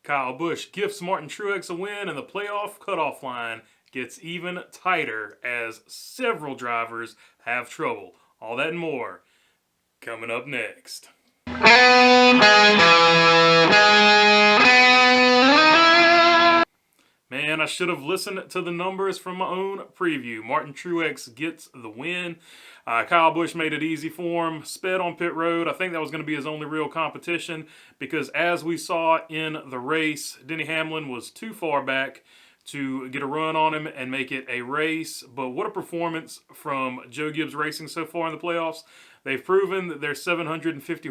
Kyle Busch gifts Martin Truex a win, and the playoff cutoff line gets even tighter as several drivers have trouble. All that and more coming up next. Man, I should have listened to the numbers from my own preview. Martin Truex gets the win. Kyle Busch made it easy for him. Sped on pit road. I think that was going to be his only real competition because as we saw in the race, Denny Hamlin was too far back to get a run on him and make it a race. But what a performance from Joe Gibbs Racing so far in the playoffs. They've proven that their 750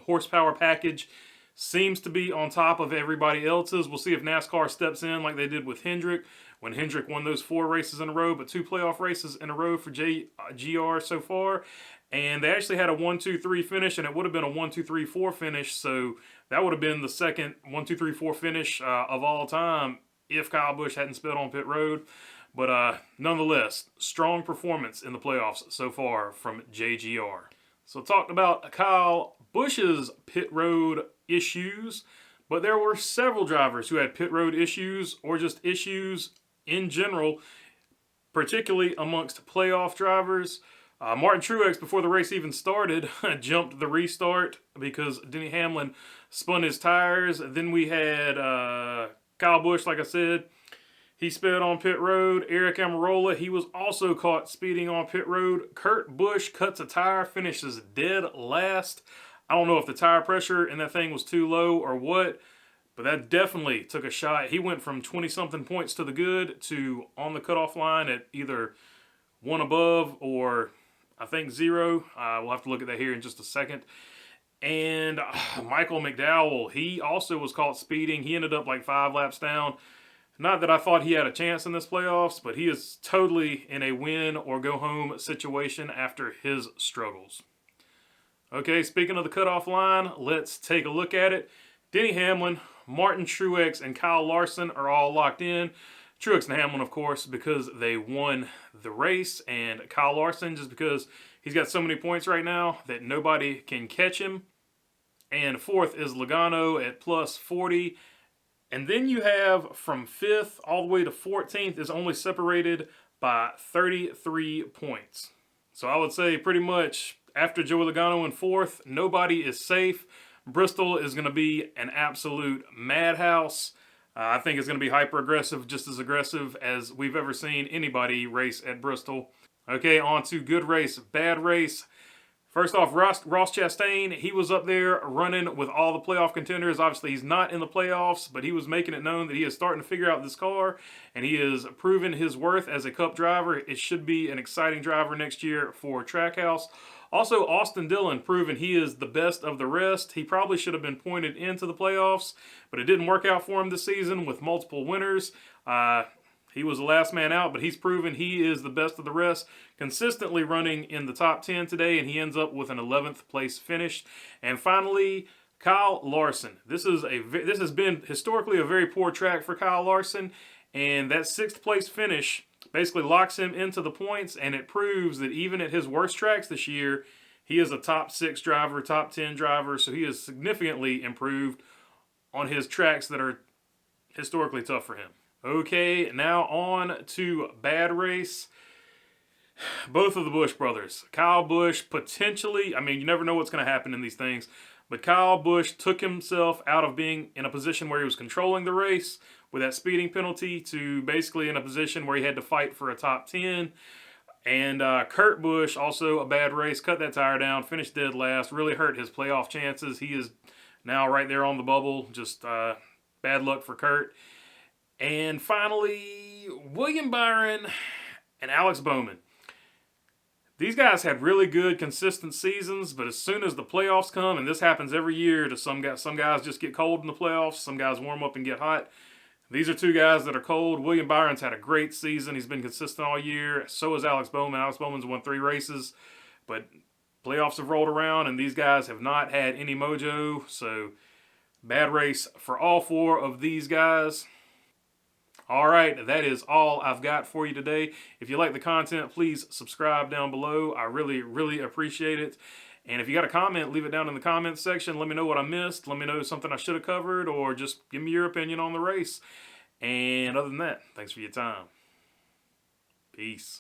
horsepower package seems to be on top of everybody else's. We'll see if NASCAR steps in like they did with Hendrick when Hendrick won those 4 races in a row, but 2 playoff races in a row for GR so far. And they actually had a 1-2-3 finish, and it would have been a 1-2-3-4 finish. So that would have been the second 1-2-3-4 finish of all time if Kyle Busch hadn't sped on pit road. But nonetheless, strong performance in the playoffs so far from JGR. So talked about Kyle Busch's pit road issues, but there were several drivers who had pit road issues or just issues in general, particularly amongst playoff drivers. Martin Truex, before the race even started, jumped the restart because Denny Hamlin spun his tires. Then we had Kyle Busch, like I said. He sped on pit road. Eric Almirola, he was also caught speeding on pit road. Kurt Busch cuts a tire, finishes dead last. I don't know if the tire pressure in that thing was too low or what, but that definitely took a shot. He went from 20-something points to the good to on the cutoff line at either 1 above or I think 0. We'll have to look at that here in just a second. And Michael McDowell, he also was caught speeding. He ended up like 5 laps down. Not that I thought he had a chance in this playoffs, but he is totally in a win or go home situation after his struggles. Okay, speaking of the cutoff line, let's take a look at it. Denny Hamlin, Martin Truex, and Kyle Larson are all locked in. Truex and Hamlin, of course, because they won the race, and Kyle Larson just because he's got so many points right now that nobody can catch him. And 4th is Logano at plus 40. And then you have from 5th all the way to 14th is only separated by 33 points. So I would say pretty much after Joey Logano in 4th, nobody is safe. Bristol is going to be an absolute madhouse. I think it's going to be hyper-aggressive, just as aggressive as we've ever seen anybody race at Bristol. Okay, on to good race, bad race. First off, Ross Chastain, he was up there running with all the playoff contenders. Obviously, he's not in the playoffs, but he was making it known that he is starting to figure out this car, and he is proving his worth as a Cup driver. It should be an exciting driver next year for Trackhouse. Also, Austin Dillon proving he is the best of the rest. He probably should have been pointed into the playoffs, but it didn't work out for him this season with multiple winners. He was the last man out, but he's proven he is the best of the rest, consistently running in the top 10 today, and he ends up with an 11th place finish. And finally, Kyle Larson. This has been historically a very poor track for Kyle Larson, and that 6th place finish basically locks him into the points, and it proves that even at his worst tracks this year, he is a top 6 driver, top 10 driver, so he has significantly improved on his tracks that are historically tough for him. Okay, now on to bad race. Both of the Busch brothers. Kyle Busch potentially, I mean, you never know what's going to happen in these things, but Kyle Busch took himself out of being in a position where he was controlling the race with that speeding penalty to basically in a position where he had to fight for a top 10. And Kurt Busch, also a bad race, cut that tire down, finished dead last, really hurt his playoff chances. He is now right there on the bubble, just bad luck for Kurt. And finally, William Byron and Alex Bowman. These guys had really good, consistent seasons, but as soon as the playoffs come, and this happens every year to some guys just get cold in the playoffs, some guys warm up and get hot. These are 2 guys that are cold. William Byron's had a great season. He's been consistent all year. So has Alex Bowman. Alex Bowman's won 3 races, but playoffs have rolled around, and these guys have not had any mojo. So bad race for all 4 of these guys. All right, that is all I've got for you today. If you like the content, please subscribe down below. I really, really appreciate it. And if you got a comment, leave it down in the comments section. Let me know what I missed. Let me know something I should have covered, or just give me your opinion on the race. And other than that, thanks for your time. Peace.